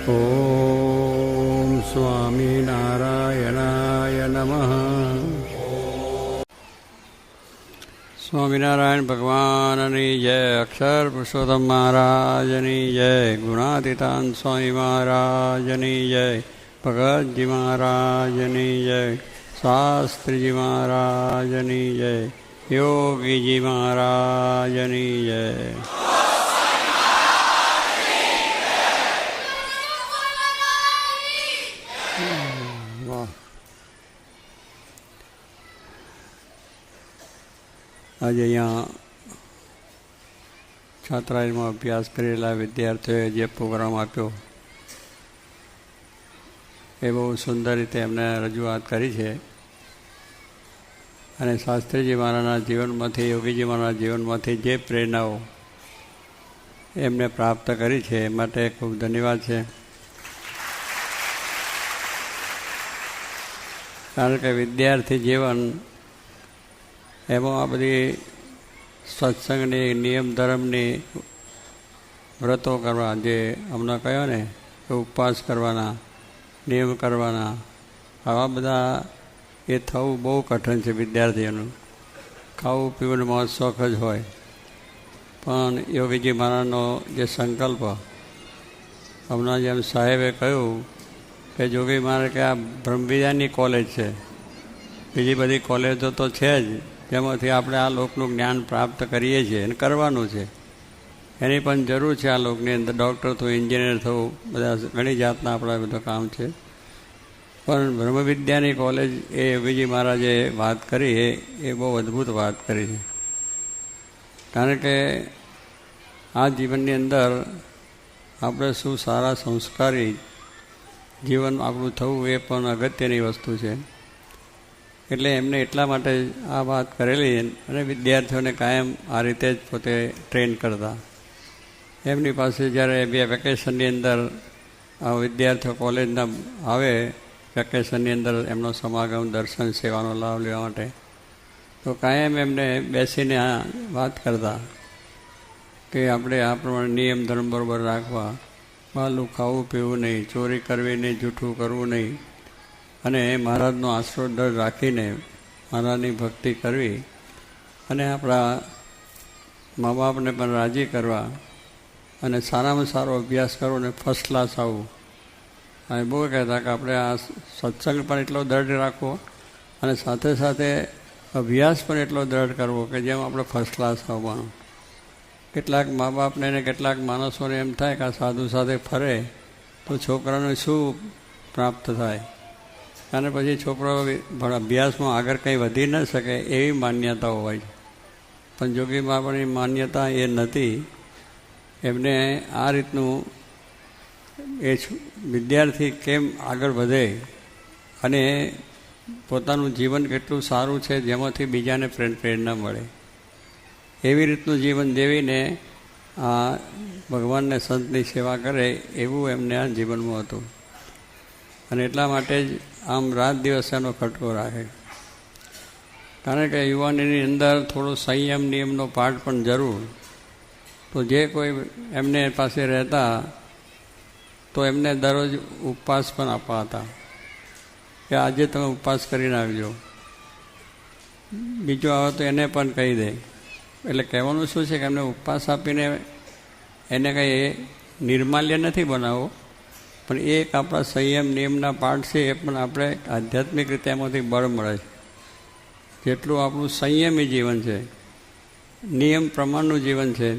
ઓમ સ્વામિનારાયણાય નમઃ. સ્વામિનારાયણ ભગવાનની જય, અક્ષર પુરુષોત્તમ મહારાજની જય, ગુણાતીતાન સ્વામી મહારાજની જય, ભગતજી મહારાજની જય, શાસ્ત્રીજી મહારાજની જય, યોગીજી મહારાજની જય. આજે અહીંયા છાત્રાલયમાં અભ્યાસ કરેલા વિદ્યાર્થીઓએ જે પ્રોગ્રામ આપ્યો એ બહુ સુંદર રીતે એમને રજૂઆત કરી છે. અને શાસ્ત્રીજી મહારાજના જીવનમાંથી, યોગીજી મહારાજના જીવનમાંથી જે પ્રેરણાઓ એમને પ્રાપ્ત કરી છે એ માટે ખૂબ ધન્યવાદ છે. કારણ કે વિદ્યાર્થી જીવન એમાં આ બધી સત્સંગની, નિયમ ધર્મની વ્રતો કરવા, જે હમણાં કહ્યો ને કે ઉપવાસ કરવાના, નિયમ કરવાના, આવા બધા એ થવું બહુ કઠિન છે વિદ્યાર્થીઓનું. ખાવું પીવાનું મોજ શોખ જ હોય, પણ યોગીજી મહારાજનો જે સંકલ્પ, હમણાં જેમ સાહેબે કહ્યું કે યોગી મહારાજ કે આ બ્રહ્મવિદ્યાની કોલેજ છે, બીજી બધી કોલેજો તો છે જ જેમાંથી આપણે આ લોકનું જ્ઞાન પ્રાપ્ત કરીએ છીએ અને કરવાનું છે. એની પણ જરૂર છે આ લોકની અંદર. ડૉક્ટર થવું, એન્જિનિયર થવું, બધા ઘણી જાતના આપણા બધા કામ છે. પણ બ્રહ્મવિદ્યાની કોલેજ એ યોગીજી મહારાજે વાત કરી એ બહુ અદ્ભુત વાત કરી છે. કારણ કે આ જીવનની અંદર આપણે શું સારા સંસ્કારી જીવન આપણું થવું એ પણ અગત્યની વસ્તુ છે. એટલે એમને એટલા માટે આ વાત કરેલી અને વિદ્યાર્થીઓને કાયમ આ રીતે જ પોતે ટ્રેન કરતા. એમની પાસે જ્યારે બે વેકેશનની અંદર આ વિદ્યાર્થીઓ કોલેજના આવે, વેકેશનની અંદર એમનો સમાગમ, દર્શન, સેવાનો લાભ લેવા માટે, તો કાયમ એમને બેસીને આ વાત કરતા કે આપણે આ પ્રમાણે નિયમ ધર્મ બરોબર રાખવા, બહારનું ખાવું પીવું નહીં, ચોરી કરવી નહીં, જૂઠું કરવું નહીં, અને મહારાજનો આશરો દર રાખીને મહારાજની ભક્તિ કરવી, અને આપણા મા બાપને પણ રાજી કરવા, અને સારામાં સારો અભ્યાસ કરવો અને ફર્સ્ટ ક્લાસ આવવું. અને બહુ કહેતા કે આપણે આ સત્સંગ પણ એટલો દૃઢ રાખવો અને સાથે સાથે અભ્યાસ પણ એટલો દૃઢ કરવો કે જેમ આપણે ફર્સ્ટ ક્લાસ આવવાનું. કેટલાક મા બાપને અને કેટલાક માણસોને એમ થાય કે આ સાધુ સાથે ફરે તો છોકરાને શું પ્રાપ્ત થાય, અને પછી છોકરો અભ્યાસમાં આગળ કંઈ વધી ન શકે એવી માન્યતાઓ હોય છે. પણ જોગી બાબાની માન્યતા એ નથી. એમને આ રીતનું એ વિદ્યાર્થી કેમ આગળ વધે અને પોતાનું જીવન કેટલું સારું છે જેમાંથી બીજાને પ્રેરણા મળે, એવી રીતનું જીવન જીવીને આ ભગવાનને, સંતની સેવા કરે એવું એમને આ જીવનમાં હતું. અને એટલા માટે જ આમ રાત દિવસ એનો ખટકો રાખે. કારણ કે યુવાનીની અંદર થોડો સંયમ નિયમનો પાઠ પણ જરૂર. તો જે કોઈ એમને પાસે રહેતા તો એમને દરરોજ ઉપવાસ પણ અપાતા કે આજે તમે ઉપવાસ કરીને આવજો. બીજો આવે તો એને પણ કહી દે. એટલે કહેવાનું શું છે કે એમને ઉપવાસ આપીને એને કંઈ નિર્માલ્ય નથી બનાવવો, પણ એ એક આપણા સંયમ નિયમના પાઠ છે. એ પણ આપણે આધ્યાત્મિક રીતે એમાંથી બળ મળે છે. જેટલું આપણું સંયમી જીવન છે, નિયમ પ્રમાણનું જીવન છે,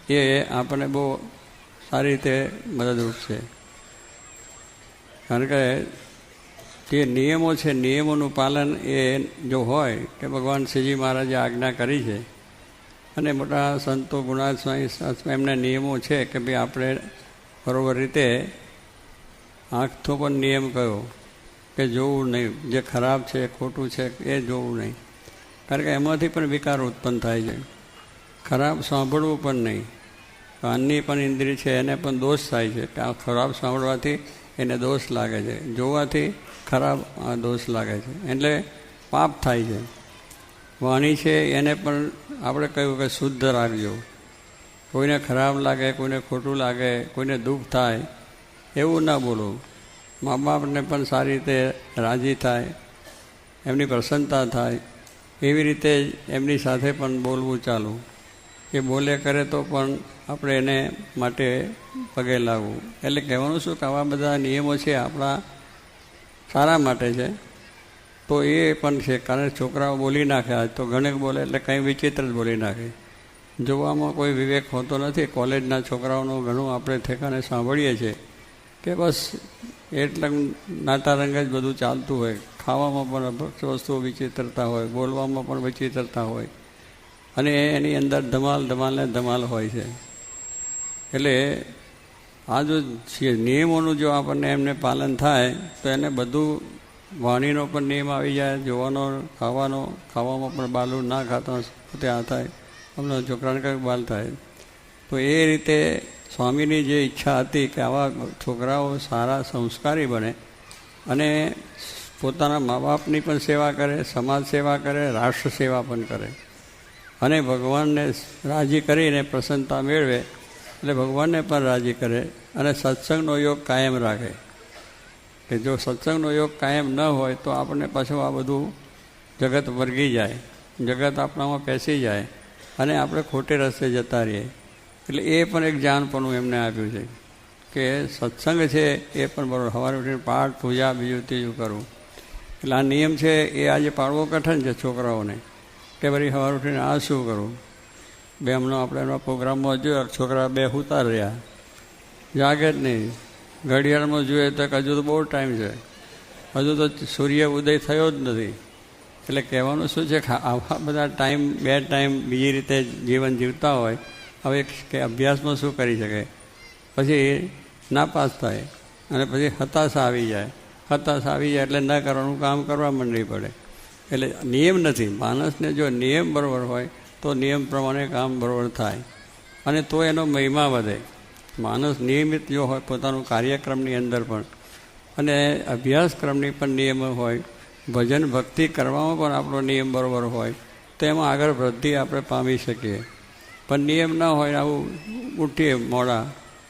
એ આપણને બહુ સારી રીતે મદદરૂપ છે. કારણ કે જે નિયમો છે, નિયમોનું પાલન એ જો હોય કે ભગવાન શ્રીજી મહારાજે આજ્ઞા કરી છે, અને મોટા સંતો, ગુણાત સ્વામી, એમના નિયમો છે કે ભાઈ આપણે બરાબર રીતે આંખનો પણ નિયમ કયો કે જોવું નહીં, જે ખરાબ છે, ખોટું છે એ જોવું નહીં. કારણ કે એમાંથી પણ વિકાર ઉત્પન્ન થાય છે. ખરાબ સાંભળવું પણ નહીં. કાનની પણ ઇન્દ્રિય છે એને પણ દોષ થાય છે કે આ ખરાબ સાંભળવાથી એને દોષ લાગે છે, જોવાથી ખરાબ દોષ લાગે છે, એટલે પાપ થાય છે. વાણી છે એને પણ આપણે કહ્યું કે શુદ્ધ રાખજો. કોઈને ખરાબ લાગે, કોઈને ખોટું લાગે, કોઈને દુઃખ થાય એવું ના બોલવું. મા બાપને પણ સારી રીતે રાજી થાય, એમની પ્રસન્નતા થાય એવી રીતે એમની સાથે પણ બોલવું ચાલવું. એ બોલે કરે તો પણ આપણે એને માટે પગે લાગવું. એટલે કહેવાનું શું કે આવા બધા નિયમો છે આપણા સારા માટે છે. તો એ પણ છે, કારણ છોકરાઓ બોલી નાખે આજ તો ઘણેક બોલે એટલે કંઈ વિચિત્ર જ બોલી નાખે. જોવામાં કોઈ વિવેક હોતો નથી. કોલેજના છોકરાઓનું ઘણું આપણે ઠેકાણે સાંભળીએ છીએ કે બસ એટલા નાટારંગ જ બધું ચાલતું હોય. ખાવામાં પણ વસ્તુઓ વિચિત્રતા હોય, બોલવામાં પણ વિચિત્રતા હોય, અને એની અંદર ધમાલ ધમાલ ને ધમાલ હોય છે. એટલે આ જો નિયમોનું જો આપણને એમને પાલન થાય તો એને બધું વાણીનો પણ નિયમ આવી જાય, જોવાનો, ખાવામાં પણ બાલું ના ખાતા ત્યાં થાય. હમણાં છોકરાને કંઈક બાલ થાય. તો એ રીતે સ્વામીની જે ઈચ્છા હતી કે આવા છોકરાઓ સારા સંસ્કારી બને અને પોતાના મા બાપની પણ સેવા કરે, સમાજ સેવા કરે, રાષ્ટ્ર સેવા પણ કરે અને ભગવાનને રાજી કરીને પ્રસન્નતા મેળવે એટલે ભગવાનને પણ રાજી કરે અને સત્સંગનો યોગ કાયમ રાખે. કે જો સત્સંગનો યોગ કાયમ ન હોય તો આપણને પાછું આ બધું જગત વર્ગી જાય, જગત આપણામાં પેસી જાય અને આપણે ખોટે રસ્તે જતા રહીએ. એટલે એ પણ એક જાણપણું એમને આપ્યું છે કે સત્સંગ છે એ પણ બરાબર સવારે ઉઠીને પાઠ, પૂજા, બીજું ત્રીજું કરવું. એટલે આ નિયમ છે એ આજે પાળવો કઠણ છે છોકરાઓને કે ભાઈ સવારે ઉઠીને આ શું કરવું. બે હમણાં આપણે એમના પ્રોગ્રામમાં જોયા છોકરા બે સૂતા રહ્યા, જાગે જ નહીં. ઘડિયાળમાં જોઈએ તો હજુ તો બહુ ટાઈમ છે, હજુ તો સૂર્ય ઉદય થયો જ નથી. એટલે કહેવાનું શું છે કે આવા બધા ટાઈમ, બે ટાઈમ બીજી રીતે જીવન જીવતા હોય, હવે કે અભ્યાસમાં શું કરી શકે, પછી નાપાસ થાય અને પછી હતાશા આવી જાય. હતાશા આવી જાય એટલે ન કરવાનું કામ કરવા માંડવી પડે. એટલે નિયમ નથી. માણસને જો નિયમ બરાબર હોય તો નિયમ પ્રમાણે કામ બરાબર થાય અને તો એનો મહિમા વધે. માણસ નિયમિત જો હોય પોતાનું કાર્યક્રમની અંદર પણ અને અભ્યાસક્રમની પણ નિયમ હોય, ભજન ભક્તિ કરવામાં પણ આપણો નિયમ બરાબર હોય તો એમાં આગળ વૃદ્ધિ આપણે પામી શકીએ. પણ નિયમ ના હોય, આવું ઉઠીએ મોડા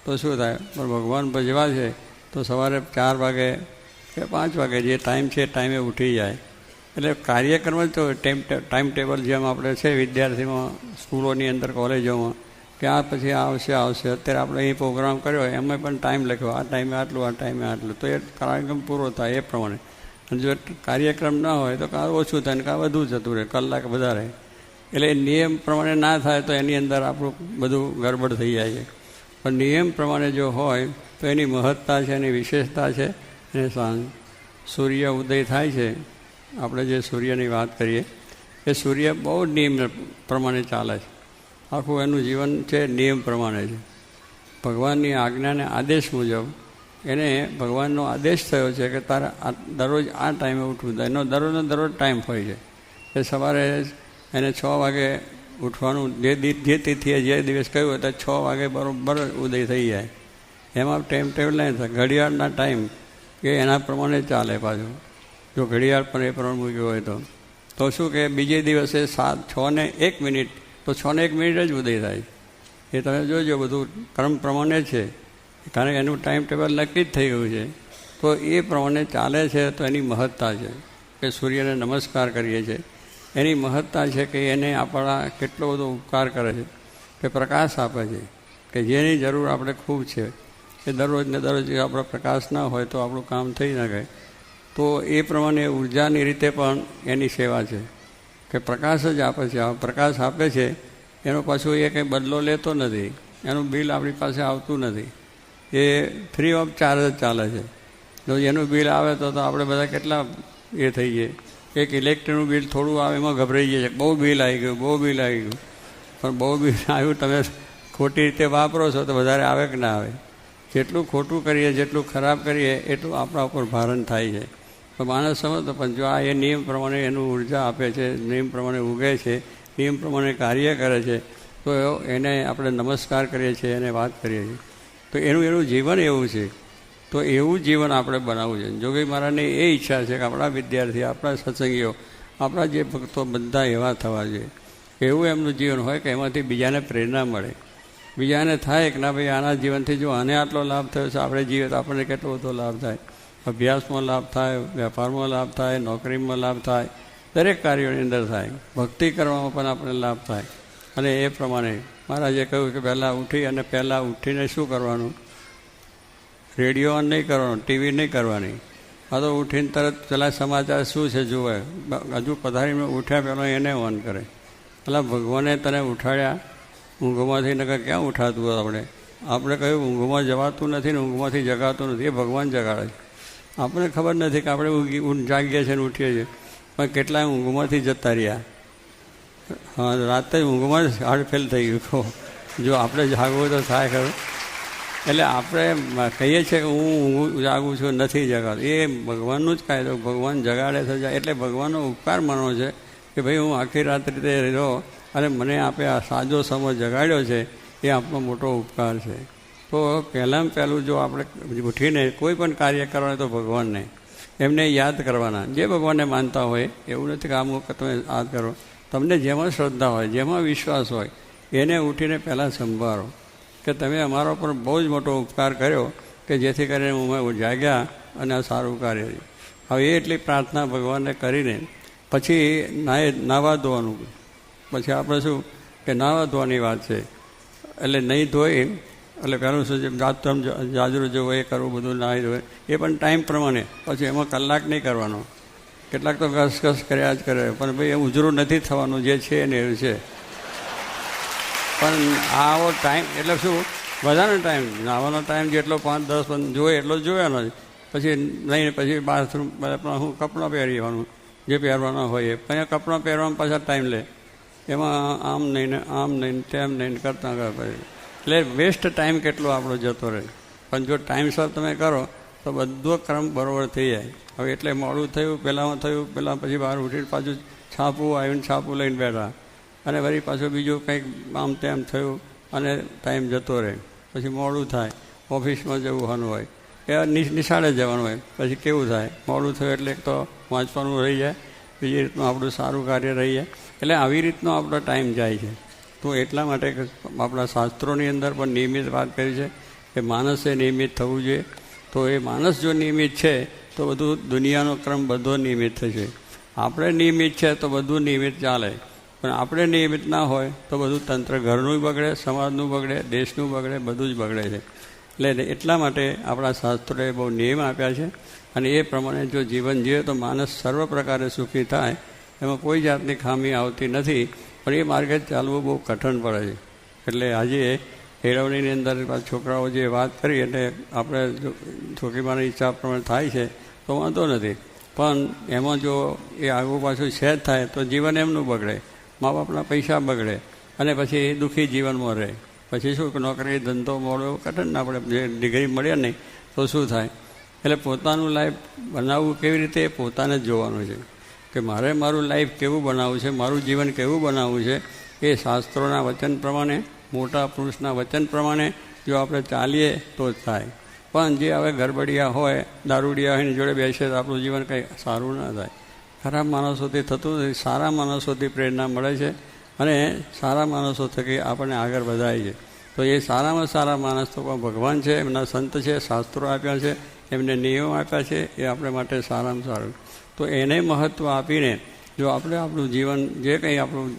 તો શું થાય. પણ ભગવાન ભજવા છે તો સવારે 4 વાગે કે 5 વાગે જે ટાઈમ છે ટાઈમે ઉઠી જાય. એટલે કાર્યક્રમ જ તો ટાઈમ ટેબલ જેમ આપણે છે વિદ્યાર્થીમાં, સ્કૂલોની અંદર, કોલેજોમાં કે આ પછી આવશે. અત્યારે આપણે અહીં પ્રોગ્રામ કર્યો હોય એમાં પણ ટાઈમ લખ્યો, આ ટાઈમે આટલું, આ ટાઈમે આટલું, તો એ કાર્યક્રમ પૂરો થાય એ પ્રમાણે. અને જો કાર્યક્રમ ના હોય તો કાં ઓછું થાય ને કાં વધુ જતું રહે, કલાક વધારે. એટલે નિયમ પ્રમાણે ના થાય તો એની અંદર આપણું બધું ગડબડ થઈ જાય છે. પણ નિયમ પ્રમાણે જો હોય તો એની મહત્તા છે, એની વિશેષતા છે. અને સૂર્ય ઉદય થાય છે, આપણે જે સૂર્યની વાત કરીએ એ સૂર્ય બહુ નિયમ પ્રમાણે ચાલે છે. આખું એનું જીવન છે નિયમ પ્રમાણે છે. ભગવાનની આજ્ઞાને આદેશ મુજબ એને ભગવાનનો આદેશ થયો છે કે તારે દરરોજ આ ટાઈમે ઉઠવું. એનો દરરોજ ટાઈમ હોય છે. એ સવારે એને 6 વાગે ઉઠવાનું. જે તિથિએ જે દિવસ કહ્યું હોય તો 6 વાગે બરાબર ઉદય થઈ જાય. એમાં ટાઈમ ટેબલ નહીં થાય. ઘડિયાળના ટાઈમ કે એના પ્રમાણે ચાલે પાછું. જો ઘડિયાળ પણ એ પ્રમાણે મૂક્યું હોય તો શું કે બીજે દિવસે 6:01 તો 6:01 જ ઉદય થાય. એ તમે જોજો, બધું ક્રમ પ્રમાણે છે. કારણ કે એનું ટાઈમ ટેબલ નક્કી જ થઈ ગયું છે. તો એ પ્રમાણે ચાલે છે. તો એની મહત્તા છે કે સૂર્યને નમસ્કાર કરીએ છીએ. એની મહત્તા છે કે એને આપણા કેટલો બધો ઉપકાર કરે છે, કે પ્રકાશ આપે છે, કે જેની જરૂર આપણે ખૂબ છે. કે દરરોજને દરરોજ આપણો પ્રકાશ ના હોય તો આપણું કામ થઈ ન ગયું. તો એ પ્રમાણે ઉર્જાની રીતે પણ એની સેવા છે કે પ્રકાશ જ આપે છે. આ પ્રકાશ આપે છે એનો પાછું એ કંઈ બદલો લેતો નથી. એનું બિલ આપણી પાસે આવતું નથી. એ ફ્રી ઓફ ચાર્જ જ ચાલે છે. જો એનું બિલ આવે તો આપણે બધા કેટલા એ થઈ જઈએ. એક ઇલેક્ટ્રિકનું બિલ થોડું આવે એમાં ગભરાઈ જાય છે, બહુ બિલ આવી ગયું. પણ બહુ બિલ આવ્યું, તમે ખોટી રીતે વાપરો છો તો વધારે આવે કે ના આવે. જેટલું ખોટું કરીએ, જેટલું ખરાબ કરીએ એટલું આપણા ઉપર ભારણ થાય છે. તો માણસ સમજતો, પણ જો આ એ નિયમ પ્રમાણે એનું ઉર્જા આપે છે, નિયમ પ્રમાણે ઉગે છે, નિયમ પ્રમાણે કાર્ય કરે છે, તો એને આપણે નમસ્કાર કરીએ છીએ, એને વાત કરીએ છીએ. તો એનું જીવન એવું છે. તો એવું જીવન આપણે બનાવવું છે. જોગી મહારાજની એ ઈચ્છા છે કે આપણા વિદ્યાર્થી, આપણા સત્સંગીઓ, આપણા જે ભક્તો બધા એવા થવા જોઈએ. એવું એમનું જીવન હોય કે એમાંથી બીજાને પ્રેરણા મળે. બીજાને થાય કે ના ભાઈ આના જીવનથી જો આને આટલો લાભ થયો છે, આપણે જીવે તો આપણને કેટલો બધો લાભ થાય. અભ્યાસમાં લાભ થાય, વેપારમાં લાભ થાય, નોકરીમાં લાભ થાય, દરેક કાર્યોની અંદર થાય. ભક્તિ કરવામાં પણ આપણને લાભ થાય. અને એ પ્રમાણે મહારાજે કહ્યું કે પહેલાં ઉઠીને શું કરવાનું? રેડિયો ઓન નહીં કરવાનો, ટીવી નહીં કરવાની. આ તો ઉઠીને તરત પેલા સમાચાર શું છે જુએ. હજુ પધારીને ઉઠ્યા પહેલાં એને ઓન કરે. પેલા ભગવાને તને ઉઠાડ્યા ઊંઘમાંથી, નકર ક્યાં ઉઠાતું હોય? આપણે કહ્યું ઊંઘમાં જવાતું નથી ને ઊંઘમાંથી જગાતું નથી, એ ભગવાન જગાડે છે. આપણને ખબર નથી કે આપણે જાગીએ છીએ ને ઉઠીએ છીએ, પણ કેટલાય ઊંઘમાંથી જતા રહ્યા. હા, રાતે ઊંઘમાં જ હાર્ટ ફેલ થઈ ગયું. જો આપણે જાગવું તો થાય ખરું. એટલે આપણે કહીએ છીએ કે હું જાગું છું, નથી જગાડું. એ ભગવાનનું જ કાયદો. ભગવાન જગાડે છે એટલે ભગવાનનો ઉપકાર માનવો છે કે ભાઈ હું આખી રાત રીતે રહ્યો અને મને આપે આ સાજો સમય જગાડ્યો છે, એ આપણો મોટો ઉપકાર છે. તો પહેલાં પહેલું જો આપણે ઉઠીને કોઈ પણ કાર્ય કરવાનું તો ભગવાનને એમને યાદ કરવાના. જે ભગવાનને માનતા હોય, એવું નથી કે અમુક તમે યાદ કરો. તમને જેમાં શ્રદ્ધા હોય, જેમાં વિશ્વાસ હોય, એને ઉઠીને પહેલાં સંભાળો કે તમે અમારો પર બહુ જ મોટો ઉપકાર કર્યો કે જેથી કરીને હું જાગ્યા અને આ સારું કાર્ય. હવે એટલી પ્રાર્થના ભગવાનને કરીને પછી નાહવા ધોવાનું. પછી આપણે શું કે નાહવા ધોવાની વાત છે. એટલે નહીં ધોઈ એટલે પહેલું શું છે, જાજરું જેવું એ કરવું, બધું નાહી ધોય એ પણ ટાઈમ પ્રમાણે. પછી એમાં કલાક નહીં કરવાનો. કેટલાક તો ઘસ કર્યા જ કરે, પણ ભાઈ એ ઉજરું નથી થવાનું, જે છે એને એવું છે. પણ આવો ટાઈમ એટલે શું, બધાનો ટાઈમ, નાહવાનો ટાઈમ જેટલો 5-10 જોઈએ એટલો જોવાનો જ. પછી નહીં, પછી બાથરૂમ હું કપડાં પહેરવાનું, જે પહેરવાના હોય એ પછી કપડાં પહેરવામાં પાછા ટાઈમ લે. એમાં આમ નહીં ને આમ નહીં તેમ નહીં કરતા પછી એટલે વેસ્ટ ટાઈમ કેટલો આપણો જતો રહે. પણ જો ટાઈમસર તમે કરો તો બધો ક્રમ બરાબર થઈ જાય. હવે એટલે મોડું થયું, પહેલાંમાં થયું, પહેલાં પછી બહાર ઉઠીને પાછું છાપું આવીને છાપું લઈને બેઠા, અને વળી પાછું બીજું કંઈક આમ તેમ થયું અને ટાઈમ જતો રહે. પછી મોડું થાય, ઓફિસમાં જવું હોય, એ નિશાળે જવાનું હોય, પછી કેવું થાય, મોડું થયું એટલે એક તો વાંચવાનું રહી જાય, બીજી રીતનું આપણું સારું કાર્ય રહી જાય. એટલે આવી રીતનો આપણો ટાઈમ જાય છે. તો એટલા માટે આપણા શાસ્ત્રોની અંદર પણ નિયમિત વાત કરી છે કે માણસે નિયમિત થવું જોઈએ. તો એ માણસ જો નિયમિત છે તો બધું દુનિયાનો ક્રમ બધો નિયમિત થશે. આપણે નિયમિત છે તો બધું નિયમિત ચાલે, પણ આપણે નિયમિત ના હોય તો બધું તંત્ર ઘરનું બગડે, સમાજનું બગડે, દેશનું બગડે, બધું જ બગડે છે. એટલે એટલા માટે આપણા શાસ્ત્રોએ બહુ નિયમ આપ્યા છે, અને એ પ્રમાણે જો જીવન જીવે તો માણસ સર્વ પ્રકારે સુખી થાય. એમાં કોઈ જાતની ખામી આવતી નથી, પણ એ માર્ગે ચાલવું બહુ કઠણ પડે છે. એટલે આજે કેળવણીની અંદર છોકરાઓ જે વાત કરી એટલે આપણે છોકરીમાની ઈચ્છા પ્રમાણે થાય છે તો વાંધો નથી, પણ એમાં જો એ આગળ પાછું સેટ થાય તો જીવન એમનું બગડે, મા બાપના પૈસા બગડે, અને પછી દુઃખી જીવનમાં રહે. પછી શું કે નોકરી ધંધો મળ્યો કઠણ ના પડે, જે ડિગ્રી મળે નહીં તો શું થાય. એટલે પોતાનું લાઈફ બનાવવું કેવી રીતે એ પોતાને જ જોવાનું છે કે મારે મારું લાઈફ કેવું બનાવવું છે, મારું જીવન કેવું બનાવવું છે. એ શાસ્ત્રોના વચન પ્રમાણે, મોટા પુરુષના વચન પ્રમાણે જો આપણે ચાલીએ તો જ થાય. પણ જે હવે ગરબડિયા હોય, દારૂડિયા હોય જોડે બેસે તો આપણું જીવન કંઈ સારું ના થાય. ખરાબ માણસોથી થતું નથી, સારા માણસોથી પ્રેરણા મળે છે, અને સારા માણસો થકી આપણને આગળ વધાય છે. તો એ સારામાં સારા માણસ તો ભગવાન છે, એમના સંત છે, શાસ્ત્રો આપ્યા છે, એમને નિયમો આપ્યા છે, એ આપણે માટે સારામાં સારું. તો એને મહત્ત્વ આપીને જો આપણે આપણું જીવન જે કંઈ આપણું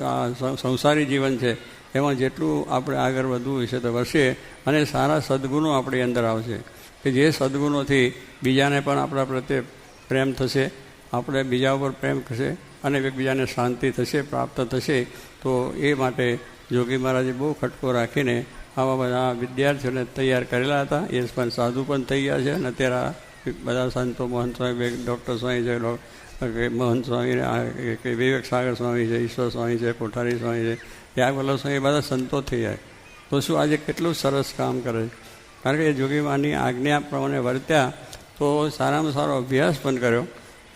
આ સંસારી જીવન છે એમાં જેટલું આપણે આગળ વધવું છે તો વધશે, અને સારા સદ્ગુણો આપણી અંદર આવશે કે જે સદ્ગુણોથી બીજાને પણ આપણા પ્રત્યે પ્રેમ થશે, આપણે બીજા ઉપર પ્રેમ થશે, અને એકબીજાને શાંતિ થશે, પ્રાપ્ત થશે. તો એ માટે જોગી મહારાજે બહુ ખટકો રાખીને આવા બધા વિદ્યાર્થીઓને તૈયાર કરેલા હતા. એ પણ સાધુ પણ થઈ ગયા છે, અને અત્યારે બધા સંતો, મહંત સ્વામી, ડૉક્ટર સ્વામી છે, મહંત સ્વામી, વિવેક સાગર સ્વામી છે, ઈશ્વર સ્વામી છે, કોઠારી સ્વામી છે, ત્યાગવલ્લભ સ્વામી, બધા સંતો થઈ જાય. તો શું આજે કેટલું સરસ કામ કરે છે. કારણ કે જોગીમાની આજ્ઞા પ્રમાણે વર્ત્યા, તો સારામાં સારો અભ્યાસ પણ કર્યો,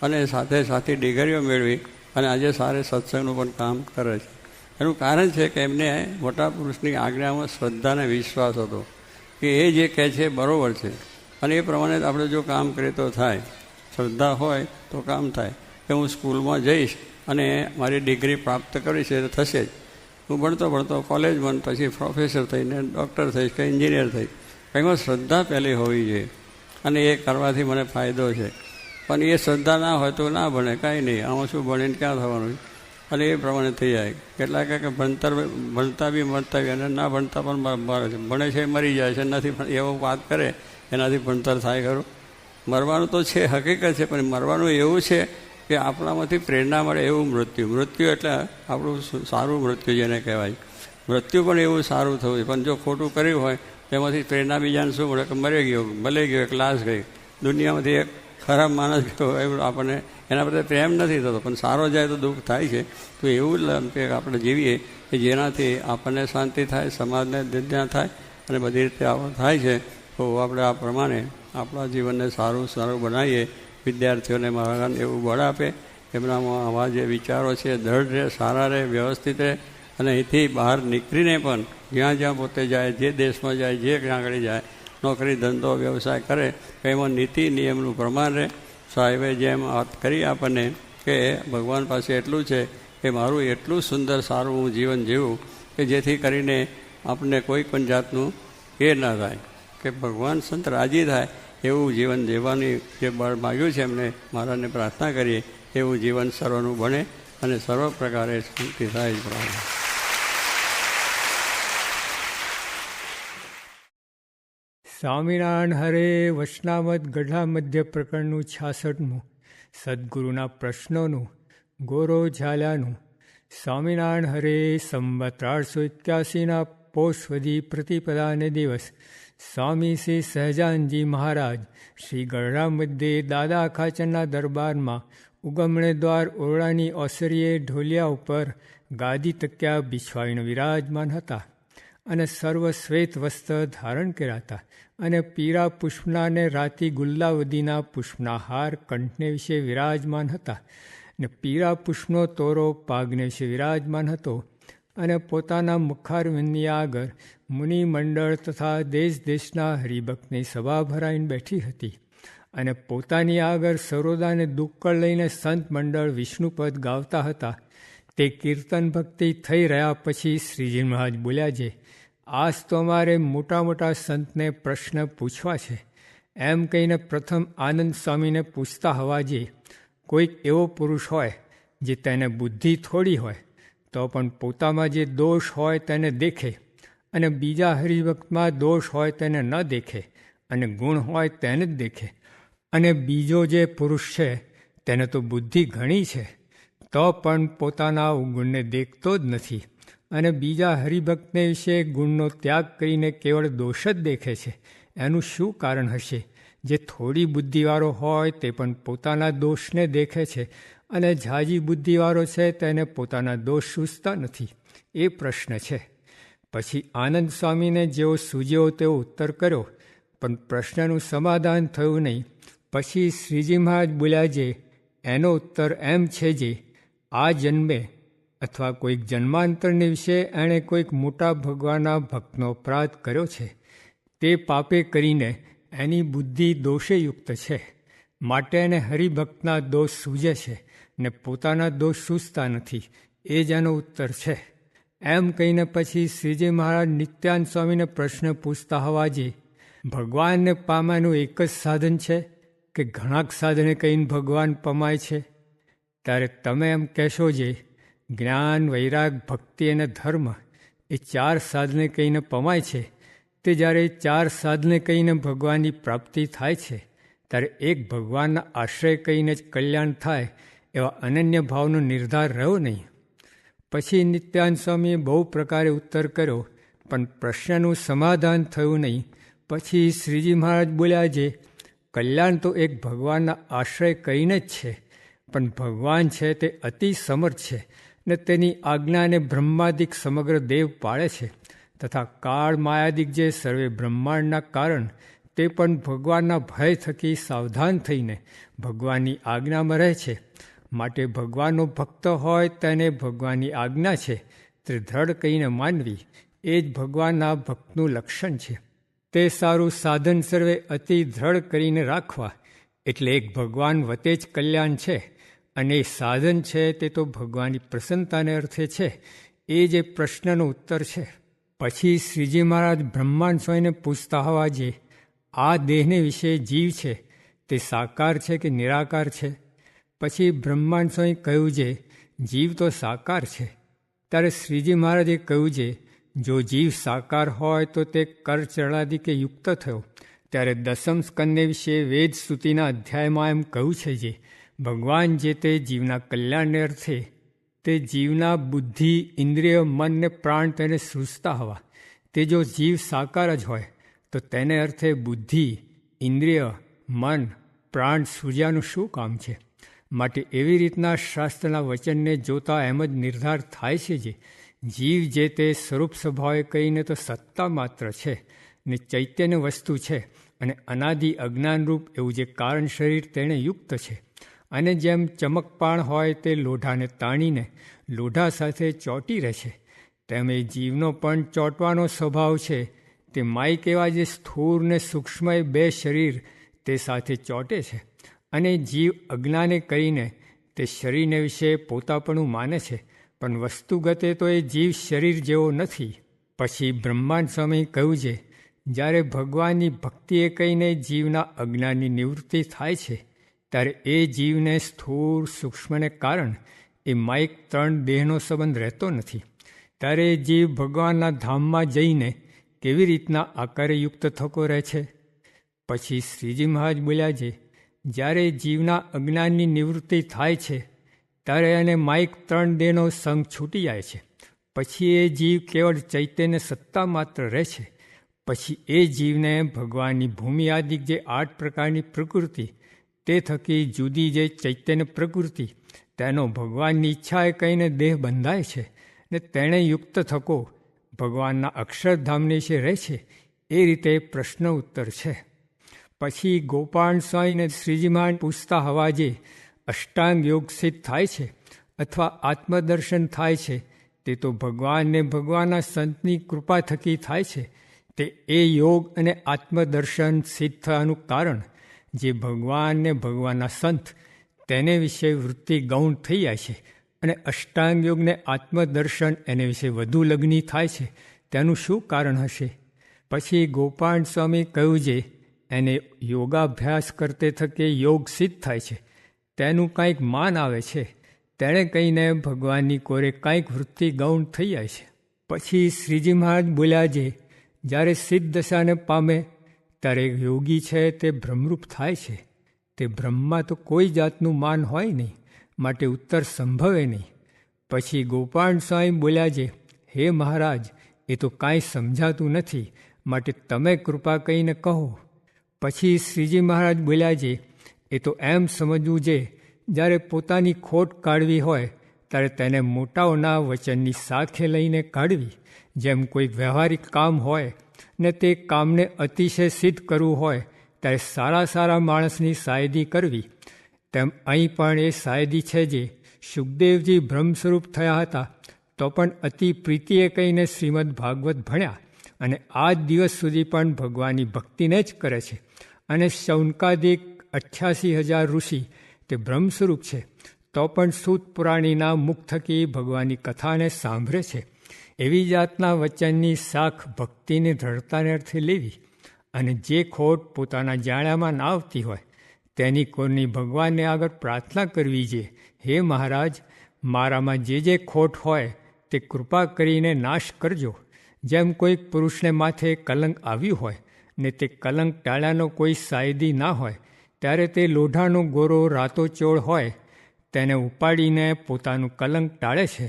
અને સાથે સાથે ડિગ્રીઓ મેળવી, અને આજે સારે સત્સંગનું પણ કામ કરે છે. એનું કારણ છે કે એમને મોટા પુરુષની આજ્ઞામાં શ્રદ્ધા અને વિશ્વાસ હતો કે એ જે કહે છે બરાબર છે, અને એ પ્રમાણે આપણે જો કામ કરીએ તો થાય. શ્રદ્ધા હોય તો કામ થાય કે હું સ્કૂલમાં જઈશ અને મારી ડિગ્રી પ્રાપ્ત કરીશ એ થશે જ. હું ભણતો કોલેજમાં પછી પ્રોફેસર થઈને ડૉક્ટર થઈશ કે એન્જિનિયર થઈશ. એમાં શ્રદ્ધા પહેલી હોવી જોઈએ અને એ કરવાથી મને ફાયદો છે. પણ એ શ્રદ્ધા ના હોય તો ના ભણે, કાંઈ નહીં, આમાં શું ભણીને ક્યાં થવાનું. અને એ પ્રમાણે થઈ જાય. કેટલાક કે ભણતા બી મરતા બી અને ના ભણતા પણ ભણે છે મરી જાય છે, નથી એવો વાત કરે એનાથી ભણતર થાય ખરું. મરવાનું તો છે, હકીકત છે, પણ મરવાનું એવું છે કે આપણામાંથી પ્રેરણા મળે એવું મૃત્યુ એટલે આપણું સારું મૃત્યુ જેને કહેવાય. મૃત્યુ પણ એવું સારું થવું છે. પણ જો ખોટું કર્યું હોય તેમાંથી પ્રેરણા બીજાને શું મળે કે મરી ગયો, ભલે ગયો, એક લાશ ગઈ, દુનિયામાંથી એક ખરાબ માણસ ગયો, એવું આપણને એના પ્રત્યે પ્રેમ નથી થતો. પણ સારો જાય તો દુઃખ થાય છે. તો એવું આપણે જીવીએ કે જેનાથી આપણને શાંતિ થાય, સમાજને દિદ્યા થાય અને બધી રીતે થાય છે. તો આપણે આ પ્રમાણે આપણા જીવનને સારું બનાવીએ. વિદ્યાર્થીઓને મહારાજ એવું બળ આપે, એમનામાં આવા જે વિચારો છે દૃઢ રહે, સારા રહે, વ્યવસ્થિત રહે અને અહીંથી બહાર નીકળીને પણ જ્યાં પોતે જાય, જે દેશમાં જાય, જે ક્યાં આગળ જાય, નોકરી ધંધો વ્યવસાય કરે એમાં નીતિ નિયમનું પ્રમાણ રહે. સાહેબે જેમ વાત કરી આપણને કે ભગવાન પાસે એટલું છે કે મારું એટલું સુંદર સારું હું જીવન જીવું કે જેથી કરીને આપણને કોઈ પણ જાતનું એ ના થાય, કે ભગવાન સંત રાજી થાય એવું જીવન જીવવાની જે બળ માગ્યું છે એમને મહારાજને પ્રાર્થના કરીએ એવું જીવન સર્વનું બને અને સર્વ પ્રકારે શાંતિ થાય. સ્વામિનારાયણ હરે વચનામૃત ગઢા મધ્ય પ્રકરણનું 66મું સદગુરુના પ્રશ્નોનું ગોરો ઝાલાનું. સ્વામિનારાયણ હરે સંવત 1881 પોષવદી પ્રતિપદાને દિવસ સ્વામી શ્રી સહજાનજી મહારાજ શ્રી ગઢડા મધ્યે દાદા ખાચરના દરબારમાં ઉગમણે દ્વાર ઓરડાની ઓસરીએ ઢોલિયા ઉપર ગાદી તક્યા બિછવાઈને વિરાજમાન હતા અને સર્વ શ્વેત વસ્ત્ર ધારણ કર્યા હતા અને પીરા પુષ્પના ને રાતી ગુલ્લાવદીના પુષ્પના હાર કંઠને વિશે વિરાજમાન હતા અને પીરા પુષ્પનો તોરો પાગને વિશે વિરાજમાન હતો અને પોતાના મુખારવિંદની આગળ મુનિમંડળ તથા દેશ દેશના હરિભક્તની સભા ભરાઈને બેઠી હતી અને પોતાની આગળ સરોદાને દુક્કળ લઈને સંત મંડળ વિષ્ણુપદ ગાવતા હતા. તે કીર્તન ભક્તિ થઈ રહ્યા પછી શ્રીજી મહારાજ બોલ્યા છે, આજ તો અમારે મોટા સંતને પ્રશ્ન પૂછવા છે. એમ કહીને પ્રથમ આનંદ સ્વામીને પૂછતા હવા જે કોઈક એવો પુરુષ હોય જે તેને બુદ્ધિ થોડી હોય તો પણ પોતામાં જે દોષ હોય તેને દેખે અને બીજા હરિભક્તમાં દોષ હોય તેને ન દેખે અને ગુણ હોય તેને જ દેખે, અને બીજો જે પુરુષ છે તેને તો બુદ્ધિ ઘણી છે તો પણ પોતાના ગુણને દેખતો જ નથી અને બીજા હરિભક્તને વિશે ગુણનો ત્યાગ કરીને કેવળ દોષ જ દેખે છે. એનું શું કારણ હશે? જે થોડી બુદ્ધિવાળો હોય તે પણ પોતાના દોષને દેખે છે અને ઝાઝી બુદ્ધિવાળો છે તેને પોતાના દોષ સૂઝતા નથી. એ પ્રશ્ન છે. પછી આનંદ સ્વામીને જેવો સૂજ્યો તેવો ઉત્તર કર્યો, પણ પ્રશ્નનું સમાધાન થયું નહીં. પછી શ્રીજી મહારાજ બોલ્યા જે એનો ઉત્તર એમ છે જે આ જન્મે અથવા કોઈક જન્માંતરને વિશે એણે કોઈક મોટા ભગવાનના ભક્તનો અપરાધ કર્યો છે. તે પાપે કરીને એની બુદ્ધિ દોષેયુક્ત છે, માટે એને હરિભક્તના દોષ સૂજે છે ને પોતાના દોષ સૂઝતા નથી. એ જ એનો ઉત્તર છે. એમ કહીને પછી શ્રીજી મહારાજ નિત્યાનંદ સ્વામીને પ્રશ્ન પૂછતા હોવા જે ભગવાનને પામવાનું એક જ સાધન છે કે ઘણા સાધને કહીને ભગવાન પમાય છે? ત્યારે તમે એમ કહેશો જે જ્ઞાન, વૈરાગ, ભક્તિ અને ધર્મ એ 4 સાધને કહીને પમાય છે. તે જ્યારે 4 સાધને કહીને ભગવાનની પ્રાપ્તિ થાય છે ત્યારે એક ભગવાનના આશ્રય કહીને જ કલ્યાણ થાય એવા અનન્ય ભાવનો નિર્ધાર રહ્યો નહીં. પછી નિત્યાનંદ સ્વામીએ બહુ પ્રકારે ઉત્તર કર્યો, પણ પ્રશ્નનું સમાધાન થયું નહીં. પછી શ્રીજી મહારાજ બોલ્યા જે કલ્યાણ તો એક ભગવાનના આશ્રય કરીને જ છે, પણ ભગવાન છે તે અતિ સમર્થ છે ને તેની આજ્ઞાને બ્રહ્માદિક સમગ્ર દેવ પાળે છે તથા કાળ માયાદિક જે સર્વે બ્રહ્માંડના કારણ તે પણ ભગવાનના ભય થકી સાવધાન થઈને ભગવાનની આજ્ઞામાં રહે છે. માટે ભગવાનનો ભક્ત હોય તેને ભગવાનની આજ્ઞા છે તે દ્રઢ કહીને માનવી એ જ ભગવાનના ભક્તનું લક્ષણ છે. તે સારું સાધન સર્વે અતિ દ્રઢ કરીને રાખવા એટલે એક ભગવાન વતે જ કલ્યાણ છે અને સાધન છે તે તો ભગવાનની પ્રસન્નતાને અર્થે છે. એ જે પ્રશ્નનો ઉત્તર છે. પછી શ્રીજી મહારાજ બ્રહ્માંડ સ્વામીને પૂછતા હોવા જે આ દેહને વિશે જીવ છે તે સાકાર છે કે નિરાકાર છે? પછી બ્રહ્માંડ સ્વામી કહ્યું જે જીવ તો સાકાર છે. ત્યારે શ્રીજી મહારાજે કહ્યું જે જો જીવ સાકાર હોય તો તે કરચરણાદિકે યુક્ત થયો. ત્યારે દસમ સ્કંદને વિશે વેદ સ્તુતિના અધ્યાયમાં એમ કહ્યું છે જે ભગવાન જે તે જીવના કલ્યાણને અર્થે તે જીવના બુદ્ધિ, ઇન્દ્રિય, મન ને પ્રાણ તેને સૃજતા હવા. તે જો જીવ સાકાર જ હોય તો તેને અર્થે બુદ્ધિ, ઇન્દ્રિય, મન, પ્રાણ સૃજ્યાનું શું કામ છે? માટે એવી રીતના શાસ્ત્રના વચનને જોતા એમ જ નિર્ધાર થાય છે જે જીવ જે તે સ્વરૂપ સ્વભાવે કહીને તો સત્તા માત્ર છે ને ચૈતન્ય વસ્તુ છે અને અનાદિ અજ્ઞાનરૂપ એવું જે કારણ શરીર તેણે યુક્ત છે. અને જેમ ચમકપાણ હોય તે લોઢાને તાણીને લોઢા સાથે ચોંટી રહે છે તેમ એ જીવનો પણ ચોંટવાનો સ્વભાવ છે. તે માઇક એવા જે સ્થૂળ ને સૂક્ષ્મ બે શરીર તે સાથે ચોંટે છે. અને જીવ અજ્ઞાને કરીને તે શરીરને વિશે પોતાપણું માને છે, પણ વસ્તુગતે તો એ જીવ શરીર જેવો નથી. પછી બ્રહ્માંડ સ્વામી કહ્યું છે જ્યારે ભગવાનની ભક્તિએ કહીને જીવના અજ્ઞાનની નિવૃત્તિ થાય છે ત્યારે એ જીવને સ્થૂળ સૂક્ષ્મને કારણ એ માઇક 3 દેહનો સંબંધ રહેતો નથી. ત્યારે એ જીવ ભગવાનના ધામમાં જઈને કેવી રીતના આકારે યુક્ત થતો રહે છે? પછી શ્રીજી મહારાજ બોલ્યા છે જ્યારે જીવના અજ્ઞાનની નિવૃત્તિ થાય છે ત્યારે એને માઇક 3 દેહનો સંગ છૂટી જાય છે. પછી એ જીવ કેવળ ચૈતન્ય સત્તા માત્ર રહે છે. પછી એ જીવને ભગવાનની ભૂમિ આદિક જે 8 પ્રકારની પ્રકૃતિ તે થકી જુદી જે ચૈતન્ય પ્રકૃતિ તેનો ભગવાનની ઈચ્છાએ કહીને દેહ બંધાય છે ને તેણે યુક્ત થકો ભગવાનના અક્ષરધામને વિશે રહે છે. એ રીતે પ્રશ્ન ઉત્તર છે. પછી ગોપાલ સ્વામીને શ્રીજી મહારાજ પૂછતા હવા જે અષ્ટાંગ યોગ સિદ્ધ થાય છે અથવા આત્મદર્શન થાય છે તે તો ભગવાનને ભગવાનના સંતની કૃપા થકી થાય છે. તે એ યોગ અને આત્મદર્શન સિદ્ધ થવાનું કારણ જે ભગવાન ને ભગવાનના સંત તેને વિશે વૃત્તિ ગૌણ થઈ જાય છે અને અષ્ટાંગ યોગને આત્મદર્શન એને વિશે વધુ લગ્ની થાય છે તેનું શું કારણ હશે? પછી ગોપાલ સ્વામી કહ્યું જે એને યોગાભ્યાસ કરતે થકે યોગ સિદ્ધ થાય છે તેનું કંઈક માન આવે છે. તેણે કહીને ભગવાનની કોરે કંઈક વૃત્તિ ગૌણ થઈ જાય છે. પછી શ્રીજી મહારાજ બોલ્યા જે જ્યારે સિદ્ધ દશાને પામે ત્યારે યોગી છે તે બ્રહ્મરૂપ થાય છે. તે બ્રહ્મમાં તો કોઈ જાતનું માન હોય નહીં, માટે ઉત્તર સંભવે નહીં. પછી ગોપાલ સ્વામી બોલ્યા જે હે મહારાજ એ તો કાંઈ સમજાતું નથી, માટે તમે કૃપા કહીને કહો. પછી શ્રીજી મહારાજ બોલ્યા જે એ તો એમ સમજવું જે જ્યારે પોતાની ખોટ કાઢવી હોય ત્યારે તેને મોટાઓના વચનની સાથે લઈને કાઢવી. જેમ કોઈ વ્યવહારિક કામ હોય ને તે કામને અતિશય સિદ્ધ કરવું હોય ત્યારે સારા સારા માણસની સાયદી કરવી. તેમ અહીં પણ એ સાયદી છે જે સુખદેવજી બ્રહ્મ સ્વરૂપ થયા હતા તો પણ અતિ પ્રીતિએ કહીને શ્રીમદ ભાગવત ભણ્યા અને આજ દિવસ સુધી પણ ભગવાનની ભક્તિને જ કરે છે. અને શૌનકાદિક 88,000 ઋષિ તે બ્રહ્મ સ્વરૂપ છે તો પણ સૂત પુરાણીના મુખ થકી ભગવાનની કથાને સાંભળે છે. એવી જાતના વચનની શાખ ભક્તિની દ્રઢતાને અર્થે લેવી અને જે ખોટ પોતાના જાણ્યામાં ના આવતી હોય તેની કોરની ભગવાનને આગળ પ્રાર્થના કરવી છે હે મહારાજ મારામાં જે ખોટ હોય તે કૃપા કરીને નાશ કરજો. જેમ કોઈક પુરુષને માથે કલંક આવ્યું હોય ને તે કલંક ટાળ્યાનો કોઈ સાયદી ના હોય ત્યારે તે લોઢાનો ગોરો રાતોચોળ હોય તેને ઉપાડીને પોતાનું કલંક ટાળે છે.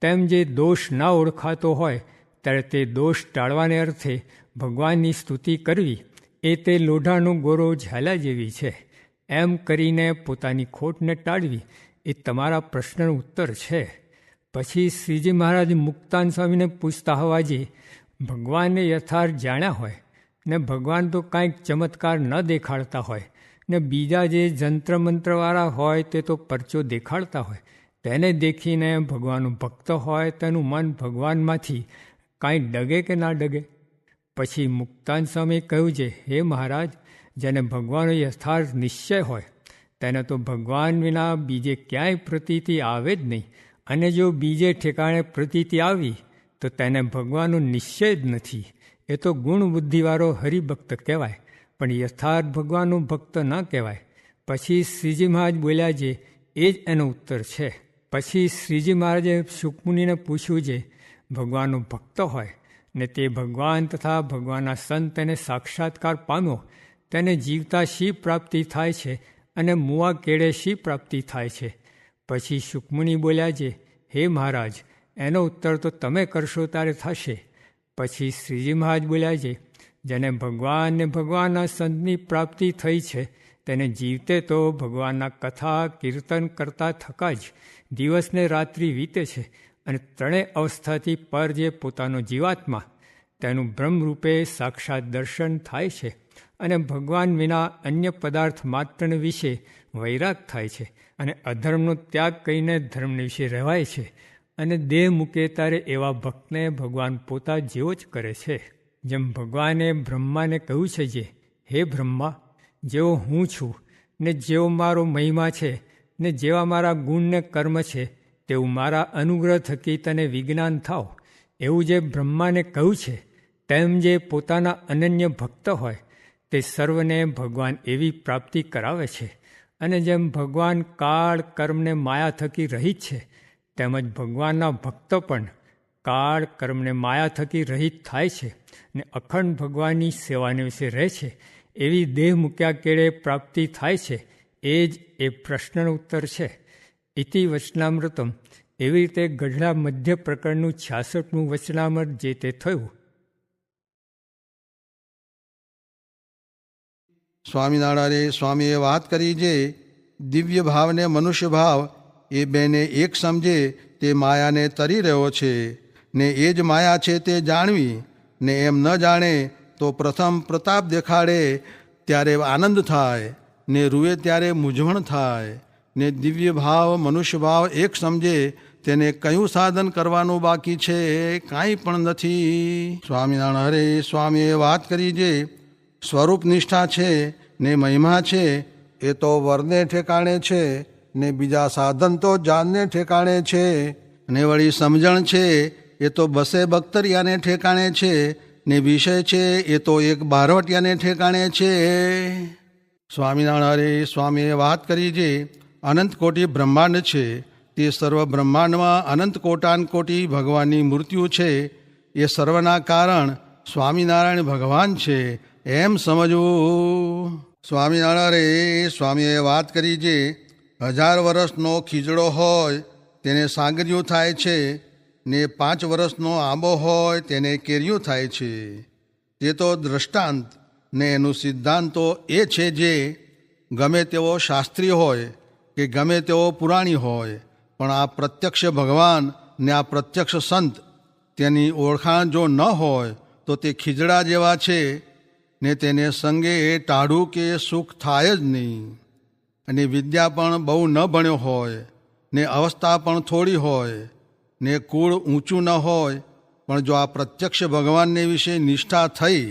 તેમ જે દોષ ના ઓળખાતો હોય ત્યારે તે દોષ ટાળવાને અર્થે ભગવાનની સ્તુતિ કરવી એ તે લોઢાનો ગોરો ઝાલા જેવી છે. એમ કરીને પોતાની ખોટને ટાળવી એ તમારા પ્રશ્નનો ઉત્તર છે. પછી શ્રીજી મહારાજ મુક્તાન સ્વામીને પૂછતા હોવા જે ભગવાનને યથાર્થ જાણ્યા હોય ને ભગવાન તો કાંઈક ચમત્કાર ન દેખાડતા હોય ને બીજા જે જંત્ર મંત્રવાળા હોય તે તો પરચો દેખાડતા હોય તેને દેખીને ભગવાનનું ભક્ત હોય તેનું મન ભગવાનમાંથી કાંઈ ડગે કે ના ડગે? પછી મુક્તાન સ્વામી કહ્યું છે હે મહારાજ જેને ભગવાનનો યથાર્થ નિશ્ચય હોય તેને તો ભગવાન વિના બીજે ક્યાંય પ્રતીતિ આવે જ નહીં અને જો બીજે ઠેકાણે પ્રતીતિ આવી તો તેને ભગવાનનો નિશ્ચય જ નથી. એ તો ગુણ બુદ્ધિવાળો હરિભક્ત કહેવાય, પણ યથાર્થ ભગવાનનું ભક્ત ન કહેવાય. પછી શ્રીજી મહારાજ બોલ્યા છે, એ જ એનો ઉત્તર છે. પછી શ્રીજી મહારાજે શુકમુનિને પૂછ્યું છે, ભગવાનનો ભક્ત હોય ને તે ભગવાન તથા ભગવાનના સંત તેને સાક્ષાત્કાર પામ્યો, તેને જીવતા શી પ્રાપ્તિ થાય છે અને મુવા કેળે શી પ્રાપ્તિ થાય છે? પછી શુકમુનિ બોલ્યા છે, હે મહારાજ, એનો ઉત્તર તો તમે કરશો ત્યારે થશે. પછી શ્રીજી મહારાજ બોલ્યા છે, જેને ભગવાન ને ભગવાનના સંતની પ્રાપ્તિ થઈ છે તેને જીવતે તો ભગવાનના કથા કીર્તન કરતા થકા જ દિવસને રાત્રિ વીતે છે, અને ત્રણેય અવસ્થાથી પર જે પોતાનો જીવાત્મા તેનું બ્રહ્મરૂપે સાક્ષાત દર્શન થાય છે, અને ભગવાન વિના અન્ય પદાર્થ માત્રને વિશે વૈરાગ થાય છે, અને અધર્મનો ત્યાગ કરીને ધર્મને વિશે રહેવાય છે, અને દેહ મૂકે ત્યારે એવા ભક્તને ભગવાન પોતા જેવો જ કરે છે. જેમ ભગવાને બ્રહ્માને કહ્યું છે જે, હે બ્રહ્મા, જેવો હું છું ને જેવો મારો મહિમા છે ને જેવા મારા ગુણ ને કર્મ છે તેવું મારા અનુગ્રહ થકી તને વિજ્ઞાન થાવ, એવું જે બ્રહ્માને કહ્યું છે તેમ જે પોતાના અનન્ય ભક્ત હોય તે સર્વને ભગવાન એવી પ્રાપ્તિ કરાવે છે. અને જેમ ભગવાન કાળ કર્મને માયા થકી રહિત છે, તેમજ ભગવાનના ભક્તો પણ કાળ કર્મને માયા થકી રહિત થાય છે ને અખંડ ભગવાનની સેવાને વિશે રહે છે. એવી દેહ મૂક્યા કેળે પ્રાપ્તિ થાય છે. એ જ એ પ્રશ્નનો ઉત્તર છે. ઇતિ વચનામૃતમ. એવી રીતે ગઢડા મધ્ય પ્રકરણનું 66મું વચનામૃત જે તે થયું. સ્વામિનારાયણ સ્વામીએ વાત કરી જે દિવ્ય ભાવ ને મનુષ્ય ભાવ એ બેને એક સમજે તે માયાને તરી રહ્યો છે, ને એ જ માયા છે તે જાણવી, ને એમ ન જાણે તો પ્રથમ પ્રતાપ દેખાડે ત્યારે આનંદ થાય, ને રૂએ ત્યારે મૂંઝવણ થાય, ને દિવ્ય ભાવ મનુષ્ય ભાવ એક સમજે તેને કયું સાધન કરવાનું બાકી છે? કાંઈ પણ નથી. સ્વામિનારાયણ હરે સ્વામીએ વાત કરી જે સ્વરૂપ નિષ્ઠા છે ને મહિમા છે એ તો વરને ઠેકાણે છે, ને બીજા સાધન તો જાનને ઠેકાણે છે, ને વળી સમજણ છે એ તો બસે બખ્તરિયાને ઠેકાણે છે, ને વિષય છે એ તો એક બારવટિયાને ઠેકાણે છે. સ્વામિનારાયણ હરે સ્વામીએ વાત કરી જે અનંત કોટી બ્રહ્માંડ છે, તે સર્વ બ્રહ્માંડમાં અનંત કોટાન કોટી ભગવાનની મૂર્તિઓ છે. એ સર્વના કારણ સ્વામિનારાયણ ભગવાન છે એમ સમજવું. સ્વામિનારાયણ સ્વામીએ વાત કરી જે 1000 વર્ષનો ખીજડો હોય તેને સાંગરિયું થાય છે, ને 5 વર્ષનો આંબો હોય તેને કેરિયું થાય છે. તે તો દ્રષ્ટાંત ને એનું સિદ્ધાંતો એ છે જે ગમે તેવો શાસ્ત્રી હોય કે ગમે તેવો પુરાણી હોય, પણ આ પ્રત્યક્ષ ભગવાન ને આ પ્રત્યક્ષ સંત તેની ઓળખાણ જો ન હોય તો તે ખીજડા જેવા છે, ને તેને સંગે ટાઢું કે સુખ થાય જ નહીં. અને વિદ્યા પણ બહુ ન ભણ્યો હોય, ને અવસ્થા પણ થોડી હોય, ને કુળ ઊંચું ન હોય, પણ જો આ પ્રત્યક્ષ ભગવાનને વિશે નિષ્ઠા થઈ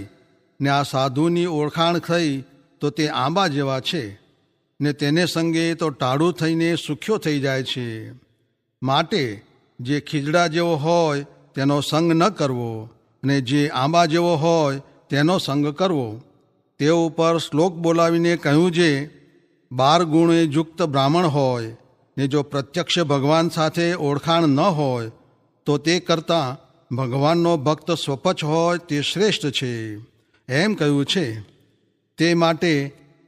ને આ સાધુની ઓળખાણ થઈ તો તે આંબા જેવા છે, ને તેને સંગે તો ટાઢું થઈને સુખ્યો થઈ જાય છે. માટે જે ખીજડા જેવો હોય તેનો સંગ ન કરવો, અને જે આંબા જેવો હોય તેનો સંગ કરવો. તે ઉપર શ્લોક બોલાવીને કહ્યું છે, 12 ગુણે યુક્ત બ્રાહ્મણ હોય ને જો પ્રત્યક્ષ ભગવાન સાથે ઓળખાણ ન હોય તો તે કરતાં ભગવાનનો ભક્ત સ્વપચ હોય તે શ્રેષ્ઠ છે એમ કહ્યું છે. તે માટે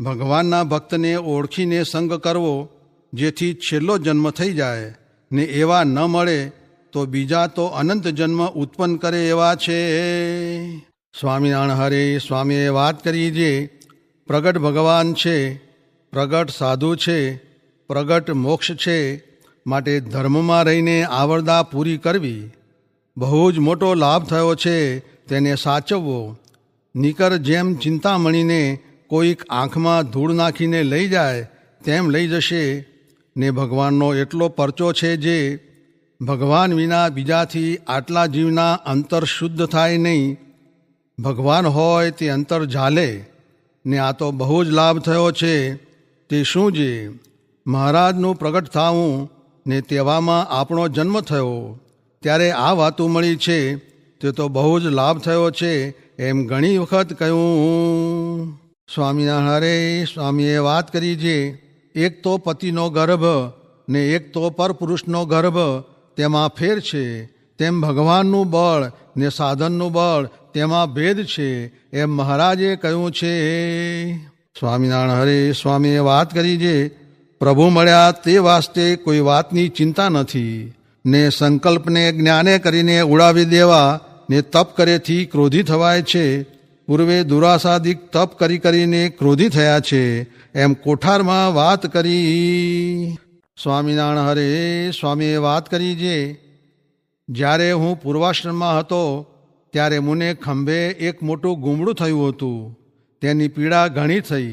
ભગવાનના ભક્તને ઓળખીને સંગ કરવો, જેથી છેલ્લો જન્મ થઈ જાય, ને એવા ન મળે તો બીજા તો અનંત જન્મ ઉત્પન્ન કરે એવા છે. સ્વામિનારાયણ હરે સ્વામીએ વાત કરી જે પ્રગટ ભગવાન છે, પ્રગટ સાધુ છે, પ્રગટ મોક્ષ છે, માટે ધર્મમાં રહીને આવરદા પૂરી કરવી. બહુ જ મોટો લાભ થયો છે તેને સાચવવો. નિકર જેમ ચિંતામણીને કોઈક આંખમાં ધૂળ નાખીને લઈ જાય તેમ લઈ જશે, ને ભગવાનનો એટલો પરચો છે જે ભગવાન વિના બીજાથી આટલા જીવના અંતર શુદ્ધ થાય નહીં. ભગવાન હોય તે અંતર ઝાલે, ને આ તો બહુ જ લાભ થયો છે. તે શું છે? મહારાજનું પ્રગટ થાવું ને તેવામાં આપણો જન્મ થયો ત્યારે આ વાતો મળી છે તે તો બહુ જ લાભ થયો છે એમ ઘણી વખત કહ્યું. સ્વામિનારાયણ સ્વામીએ વાત કરી છે, એક તો પતિનો ગર્ભ ને એક તો પરપુરુષનો ગર્ભ, તેમાં ફેર છે. તેમ ભગવાનનું બળ ને સાધનનું બળ તેમાં ભેદ છે એમ મહારાજે કહ્યું છે. સ્વામિનારાયણ હરે સ્વામીએ વાત કરી છે, પ્રભુ મળ્યા તે વાસ્તે કોઈ વાતની ચિંતા નથી ને સંકલ્પને જ્ઞાને કરીને ઉડાવી દેવા ને તપ કરેથી ક્રોધી થવાય છે. પૂર્વે દુરાસાદિક તપ કરીને ક્રોધી થયા છે એમ કોઠારમાં વાત કરી. સ્વામિનારાયણ હરે સ્વામીએ વાત કરી છે, જ્યારે હું પૂર્વાશ્રમમાં હતો ત્યારે મને ખંભે એક મોટું ગુમડું થયું હતું. તેની પીડા ઘણી થઈ.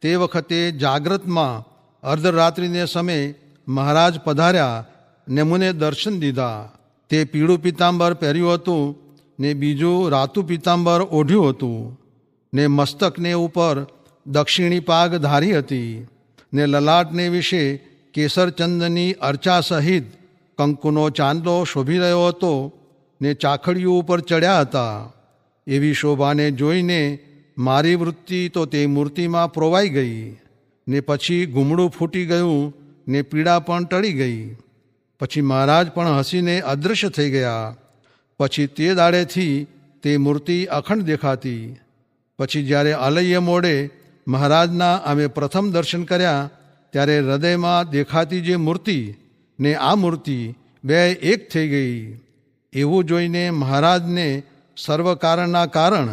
તે વખતે જાગ્રતમાં અર્ધરાત્રિને સમયે મહારાજ પધાર્યા ને મને દર્શન દીધા. તે પીળું પિતાંબર પહેર્યું હતું ને બીજું રાતું પિતાંબર ઓઢ્યું હતું ને મસ્તકને ઉપર દક્ષિણી પાગ ધારી હતી ને લલાટને વિશે કેસરચંદની અર્ચા સહિત કંકુનો ચાંદલો શોભી રહ્યો હતો ને ચાખડીઓ ઉપર ચડ્યા હતા. એવી શોભાને જોઈને મારી વૃત્તિ તો તે મૂર્તિમાં પ્રોવાઈ ગઈ ને પછી ગુમડું ફૂટી ગયું ને પીડા પણ ટળી ગઈ. પછી મહારાજ પણ હસીને અદૃશ્ય થઈ ગયા. પછી તે દાડેથી તે મૂર્તિ અખંડ દેખાતી. પછી જ્યારે આલય મોડે મહારાજના અમે પ્રથમ દર્શન કર્યા ત્યારે હૃદયમાં દેખાતી જે મૂર્તિ ને આ મૂર્તિ બે એક થઈ ગઈ. એવું જોઈને મહારાજને સર્વ કારણના કારણ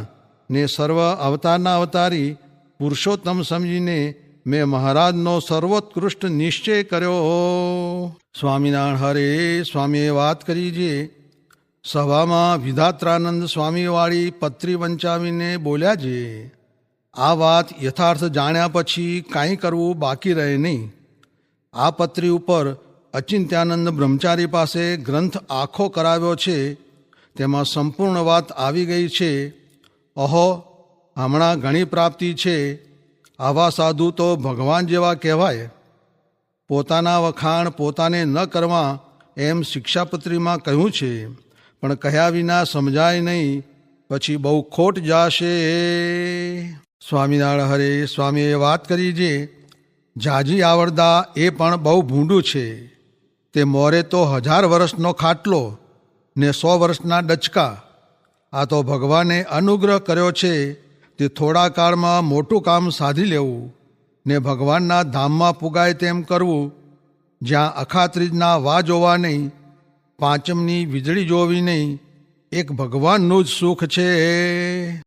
ને સર્વ અવતારના અવતારી પુરુષોત્તમ સમજીને મેં મહારાજનો સર્વોત્કૃષ્ટ નિશ્ચય કર્યો. સ્વામિનારાયણ હરે સ્વામીએ વાત કરી છે, સભામાં વિધાત્રાનંદ સ્વામીવાળી પત્રી વંચાવીને બોલ્યા છે, આ વાત યથાર્થ જાણ્યા પછી કાંઈ કરવું બાકી રહે નહીં. આ પત્રી ઉપર અચિંત્યાનંદ બ્રહ્મચારી પાસે ગ્રંથ આખો કરાવ્યો છે. તેમાં સંપૂર્ણ વાત આવી ગઈ છે. અહો, હમણાં ઘણી પ્રાપ્તિ છે. આવા સાધુ તો ભગવાન જેવા કહેવાય. પોતાના વખાણ પોતાને ન કરવા એમ શિક્ષાપત્રીમાં કહ્યું છે, પણ કહ્યા વિના સમજાય નહીં, પછી બહુ ખોટ જાશે. સ્વામિનારાયણ હરે સ્વામીએ વાત કરી છે, જાજી આવરદા એ પણ બહુ ભૂંડું છે. તે મોરે તો 1000 વર્ષનો ખાટલો ને 100 વર્ષના ડચકા. આ તો ભગવાને અનુગ્રહ કર્યો છે તે થોડા કાળમાં મોટું કામ સાધી લેવું ને ભગવાનના ધામમાં પુગાય તેમ કરવું, જ્યાં અખાત્રીજના વા જોવા નહીં, પાંચમની વીજળી જોવી નહીં, એક ભગવાનનું જ સુખ છે.